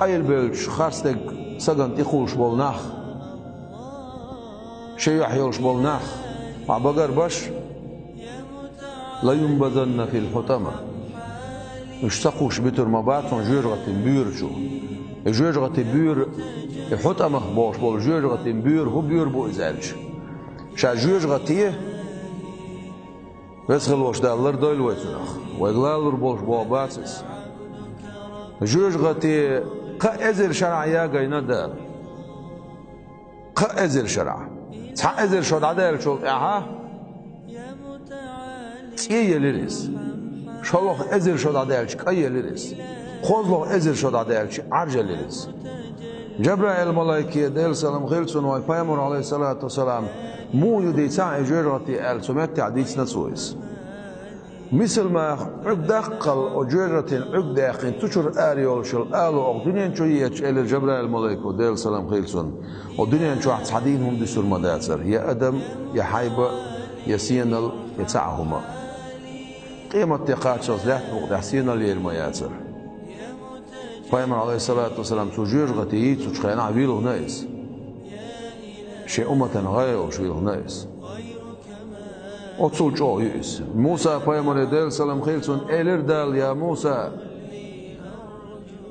قايل بيلش خارستك سجن تخوش بالنخ شيء يحيوش بالنخ مع بقر بش لا ينبذن في الحطمة مش تقوش بتر مبات جوجغة بير شو جوجغة بير الحطمة باش بول جوجغة بير هو بير بو إزالش شا جوجغة تيه بس خلوش دالر دويل ويتنخ ويغلالر بوش بواباتس جوجغة تيه قا إزر شرع يا قينا دال قا إزر شرع تحق إزر شو دادال شو إعها تيه لريس شالوخ إزر شو دادالش كأي لريس خوزلوخ إزر شو دادالش عرجة لريس جبرائيل الملائكة ديل سلام خيلسون واي بايمور عليه الصلاة والسلام مو يدي تاع جرتي السمات تعديت نسويس مثل ما عقدقل وجرتين عقداقين تشر آريول شل آلو أقدنين شوية إلى جبرائيل الملائكة ديل سلام خيلسون ودنيا شو حدينهم دي سر مداتر يا أدم يا حيبة يا سينل يتاعهما قيمة تقاط شوز لحت بقد حسينل يرمياتر بايمر عليه الصلاة والسلام تجير غتيت تشخينا عبيله نايس شيء أمة غاية وشويله نايس أتصل جو يؤس موسى بايمر يديل سلام خيلسون إلير دال يا موسى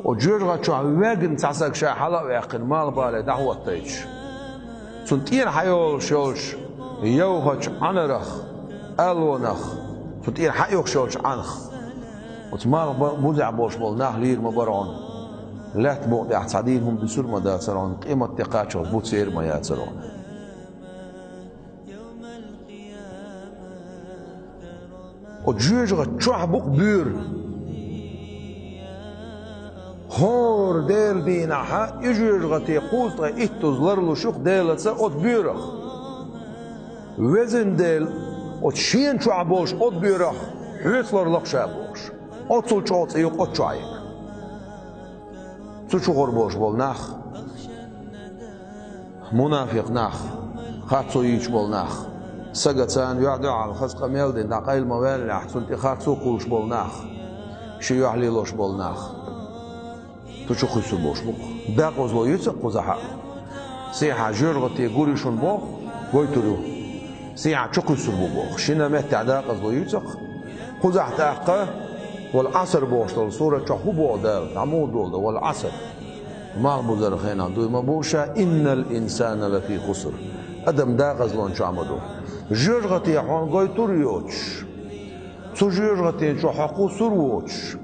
وجير غتشو عواقن تعسك شا حلق ويقن مال بالي دعوة تيج سنتين حيول شولش يوغش عنرخ ألونخ سنتين حيوغ شولش عنخ وتمال بوزع بوش بالناه لير مبارون لا تبوق دي احتعدينهم بسر مداترون قيمة تقاتشو بوتسير ما ياترون وجيجغة تشوح بوق بير هور ديل بيناها يجيجغة تيقوز تغي اتوزلر له شوق ديلتسا اوت بيرخ وزن ديل وتشين شوح بوش اوت بيرخ حيثلر لق شابوش اوتسل شوط ايوك اوت شعيك تشغر بوش بول نخ منافق نخ خاتسو يش بول نخ سجتان يعدو على خسق ميلدين دقايل موال احسن خاتسو قوش بول نخ شي يحلي لوش بول نخ تشو خسو بوش بوك داقوز لو يتسق قزحا سيحا جرغتي قريشون بوك قويتلو سيحا تشقسو بوك شنا مهت داقوز لو يتسق قزح تاقه والعصر بوشتل صورة شحو بودال عمود دول والعصر ما بوزر خينا دو ما بوشا إن الإنسان لفي خسر أدم داغز لون شعمدو جرغتي حون قوي توريوش تو جرغتي شو حقو سروش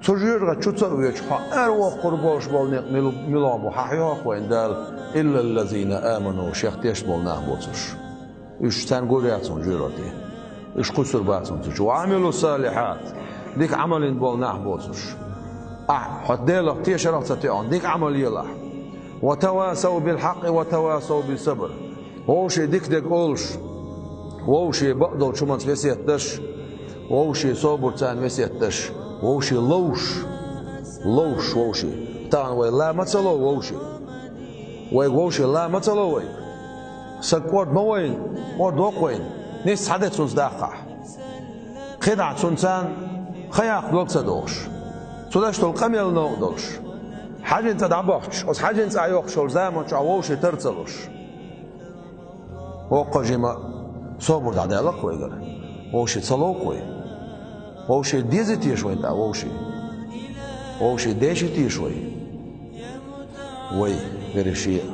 تو جرغت شو تسويش حق أروى قربوش بالنق ملابو ححياق وإن دال إلا الذين آمنوا شيختيش بالناه بوتش إيش تنقول ياتون جرغتي إيش قسر باتون تشو وعملوا الصالحات ديك عمل بول نحبوتش حديلك تي شرفت تيون ديك عمل يلا وتواسوا بالحق وتواسوا بالصبر ووشي ديك قولش ووشي بقدر شو من وسيتش ووشي صبر تان وسيتش ووشي لوش ووشي تان ولا مثلا ووشي ووشي لا مثلا وي سكوت موين ودوق وين نيس حدث صداقه خدعة سنسان خياق دوكسا دوش سوداش تلقم يلنو دوش حاجة انت دعبوش وس حاجة انت عيوخش والزامن شعووش ترتلوش وقا جيما صبر دعدالك ويقر ووشي تصلوك وي ووشي ديزي تيشوي انت ووشي ديشي تيشوي وي غير الشيء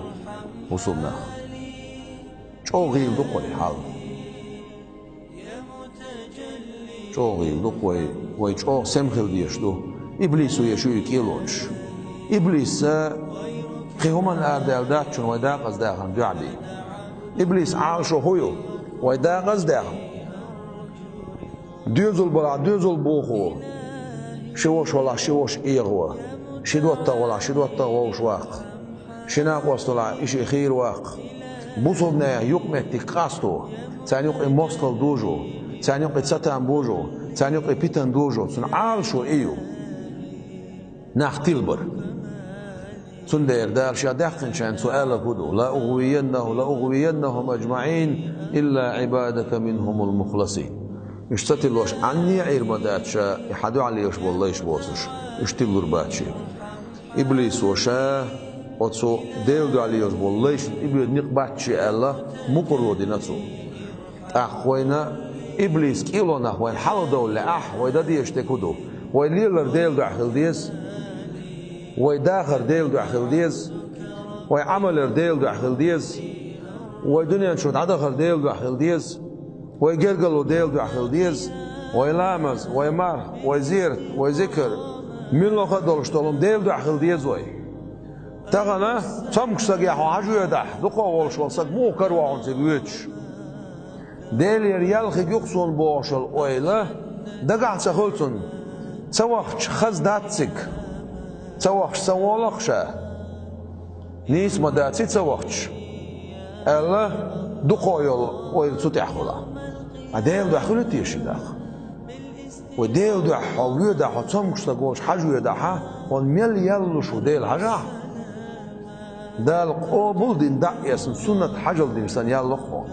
وصلنا شو غيب دقوي حال شوغي لقوي ويشوغ سمخل ديشدو إبليس ويشو يكيلونش إبليس خيهما الأردال داتشون ويداقز داخل جعدي إبليس عاشو هيو ويداقز داخل ديوزل بلا ديوزل بوخو شوش ولا شوش إيغو شدوتا ولا شدوتا ووش واق شناق وصلا إشي خير واق بوصلنا يقمت تقاستو تاني يقم مصطل دوجو تاني يقم تساتان بوجو تاني يقم بيتان دوجو سن عالشو إيو نختلبر سن دير دار شا داخن شان سؤال كدو لا أغوينهم أجمعين إلا عبادك منهم المخلصين اشتتلوش عني عير بدات شا يحدو علي يشبو الله يشبوتش اشتلور باتشي إبليس وشاه وتسو ديل عليوز والليش إبليس نقبتشي الله مقرو ديناتسو أخوينا إبليس كيلونا وين حلو دولة ويدا ديش تكودو ويليلر ديل دعخل ديس ويداخر ديل دعخل ديس ويعملر ديل دعخل ديس ويدنيا شوت عدخر ديل دعخل ديس ويجرجلو ديل دعخل ديس ويلامز ويمار ويزيرت ويذكر من لو خدول شتولم ديل دعخل ديس وي تغنى تمكسك يا حاجو يدح دقوا والشوالسك مو كروعون سيجويتش ديل يريال خيجوكسون بوشل اويله دقع سخلتون تسوخش خز داتسك تسوخش سوالخشا نيس ما داتسي تسوخش الا دقويل اويل تتحولا ديل دعخل تيشي داخ وديل دعخل يدح تمكش تقوش حاجو يدحها والميل يلشو ديل حاجه دال قبول دين دعيس سنة حجل دين سن يلخون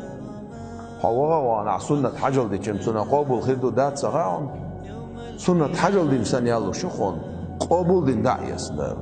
حواغا وانا سنة حجل دي كم سنة قبول خيردو دات سغاون سنة حجل دين سن يلو شخون قبول دين دعيس دال